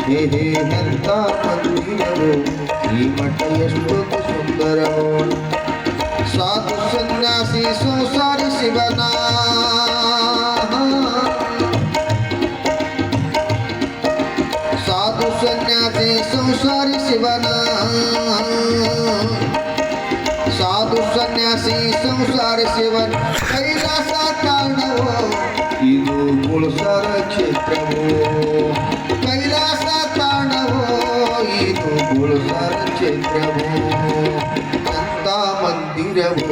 ಹೇ ಹೇ ಎಂತ ಮಂದಿರವು ಈ ಮಠ ಎಷ್ಟೊಂದು ಸುಂದರವು ಸಾಧು ಸನ್ಯಾಸಿ ಸಂಸಾರಿ ಶಿವನ ಸಾಧು ಸನ್ಯಾಸಿ ಸಂಸಾರಿ ಶಿವನ ಸಾಧು ಸನ್ಯಾಸಿ ಸಂಸಾರಿ ಶಿವನ ಕೈಲಾಸ ತಾಂಡವೋ ಇದು ಗುಳ್ಸರ ಕ್ಷೇತ್ರವೋ ಕೈಲಾಸ ತಾಂಡವೋ ಇದು ಗುಳ್ಸರ ಕ್ಷೇತ್ರವೋ ಎಂತ ಮಂದಿರವೋ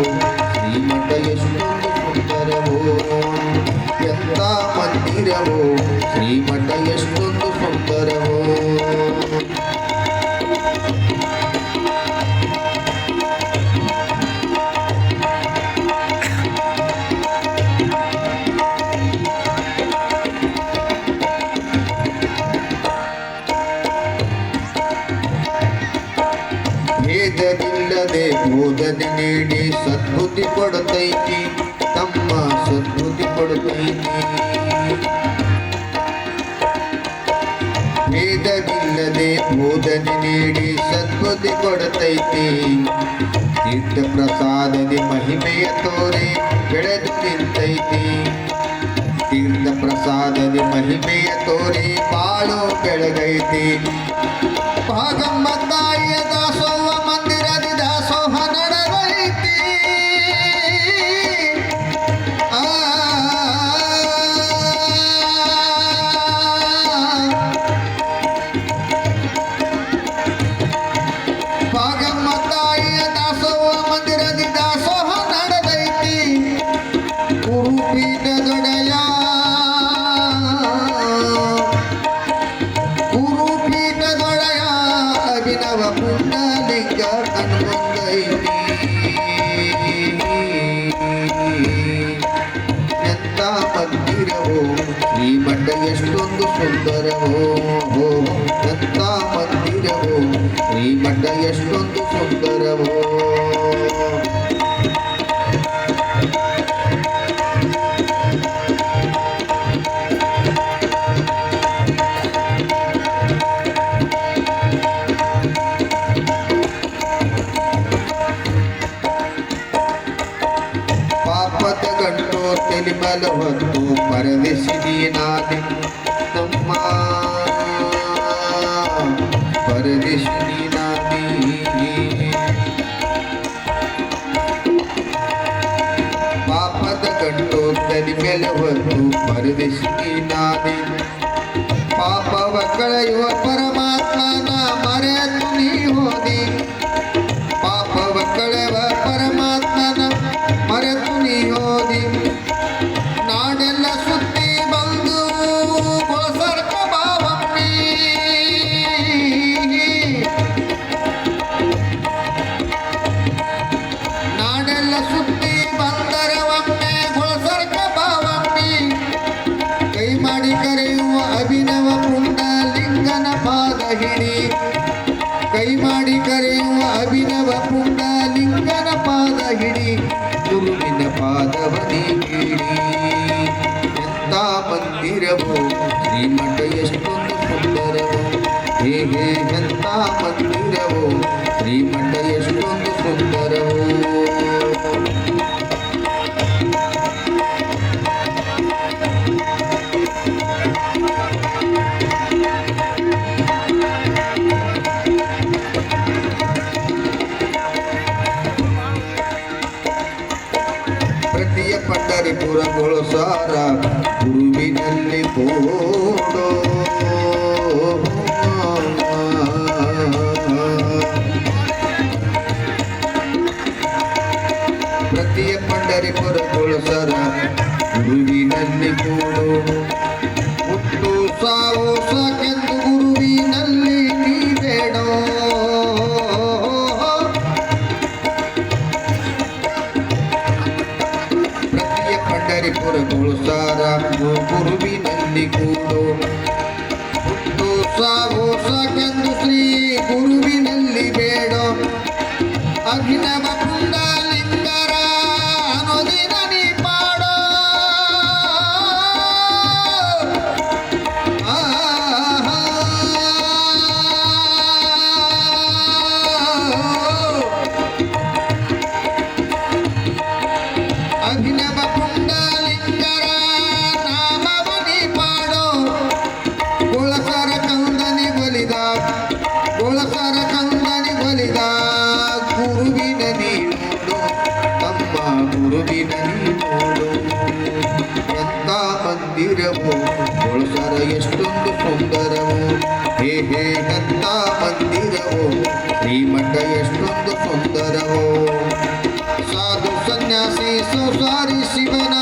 ಶ್ರೀಮಠ ಎಷ್ಟೊಂದು ಸುಂದರವೋ ಎಂತ ಮಂದಿರವೋ ಶ್ರೀಮಠ ಎಷ್ಟೊಂದು ಸುಂದರವೋ ಭೇದವಿಲ್ಲದೆ ಬೋಧನೆ ನೀಡಿ ಸದ್ಬುದ್ಧಿ ಕೊಡುತ್ತೈತಿ ತಮ್ಮ ಸದ್ಬುದ್ಧಿ ಕೊಡುತ್ತೈತಿ ಭೇದವಿಲ್ಲದೆ ಬೋಧನೆ ನೀಡಿ ಸದ್ಬುದ್ಧಿ ಕೊಡುತ್ತೈತಿ ತೀರ್ಥ ಪ್ರಸಾದದಿ ಮಹಿಮೆಯ ತೋರೆ ಬೆಳೆದು ನಿಂತೈತಿ ತೀರ್ಥ ಪ್ರಸಾದದಿ ಮಹಿಮೆಯ ತೋರೆ ಬಾಳು ಬೆಳಗೈತಿ ಭಾಗಮ್ಮ ತಾಯಿಯ ದಾಸೋಹ ಮಂದಿರದಿ ದಾಸೋಹ ನಡೆದೈತಿ ಭಾಗಮ್ಮ ತಾಯಿಯ ದಾಸೋಹ ಮಂದಿರದಿ ದಾಸೋಹ ನಡೆದೈತಿ ಗುರುಪೀಠ ದೊಡೆಯ ಅಭಿನವ ಪುಂಡಲಿಂಗ ಕಣ್ಮುಂದೈತಿ ಎಂತ ಮಂದಿರವೋ ಶ್ರೀಮಠ ಎಷ್ಟೊಂದು ಸುಂದರವೋ ಎಂತ ಮಂದಿರವೋ ಶ್ರೀಮಠ ಎಷ್ಟೊಂದು ಸುಂದರವೋ ಪಾಪದ ಗಂಟು ತೆಲಿಮಲ ಹೊತ್ತು ಪರದೇಶಿನಿ ನಾದಿ ನಮ್ಮ ಪರದೇಶಿನಿ ನಾದಿ ಪಾಪದ ಗಂಟು ತೆಲಿಮಲ ಹೊತ್ತು ಪರದೇಶಿನಿ ನಾದಿ ಪಾಪವ ಕಳೆಯುವ ಪರಮಾತ್ಮನ ಮರೆತು ನೀ ಹೋದಿ ಪಾಪವ ಕಳೆಯುವ ಪರಮಾತ್ಮನ ಮರೆತು ನೀ ಹೋದಿ ನಾಡೆಲ್ಲ ಸುತ್ತಿ ಬಂದು ಕೊಳಸರ್ಕ ಬಾವಮ್ಮಿ ನಾಡೆಲ್ಲ ಸುತ್ತಿ ಬಂದರೆ ಒಮ್ಮೆ ಕೊಳಸರ್ಕ ಬಾವಮ್ಮಿ ಕೈ ಮಾಡಿ ಕರೆಯುವ ಅಭಿನವ ಪುಂಡಲಿಂಗನ ಪಾದ ಹಿಡಿ ಕೈ ಮಾಡಿ ಕರೆಯುವ ಅಭಿನವ ಪುಂಡಲಿಂಗನ ಪಾದ ಹಿಡಿ ಗುರುವಿನ ಪಾದವನಿ ಕೇಳಿ ಎಂತ ಮಂದಿರವೋ ಶ್ರೀಮಠ ಎಷ್ಟೊಂದು ಸುಂದರವೋ ಹೇ ಹೇ ಎಂತ ಮಂದಿರವೋ ಶ್ರೀಮಠ ಎಷ್ಟೊಂದು ಸುಂದರವೋ ಪ್ರತಿಯ ಪಂಡರಿಪುರಗಳು ಸಾರ ಗುರುವಿನಲ್ಲಿ ಕೂಡೋ ಪ್ರತಿಯ ಪಂಡರಿಪುರಗಳು ಸಾರ ಗುರುವಿನಲ್ಲಿ ಕೂಡೋ ಹುಟ್ಟು ಸಾವು ಸಾಕೆಂದು ಗುರುವಿನಲ್ಲಿ ನೀ ಬೇಡೋ ಪಂಡರಿಪುರಗಳು ಸಾರ ಗುರುವಿನಲ್ಲಿ ಕೂಡು ಹುಟ್ಟು ಸಾವು ಸಾಕೆಂದು ಶ್ರೀ ಗುರುವಿನಲ್ಲಿ ಬೇಡೋ ಅಭಿನವ ಪುಂಡಲಿಂಗರ ಅನುದಿನ ನೀ ಪಾಡೋ ಎಷ್ಟೊಂದು ಸುಂದರವು ಹೇ ಹೇ ಎಂತ ಮಂದಿರವು ಶ್ರೀಮಠ ಎಷ್ಟೊಂದು ಸುಂದರವು ಸಾಧು ಸನ್ಯಾಸಿ ಸಂಸಾರಿ ಶಿವನ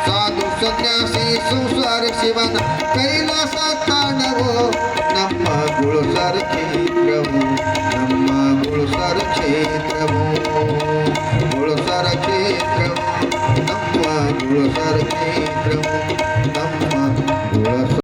ಸಾಧು ಸನ್ಯಾಸಿ ಸಂಸಾರಿ ಶಿವನ ಕೈಲಾಸ ತಾಣವು ನಮ್ಮ ಗುರುಸರ್ಕೆ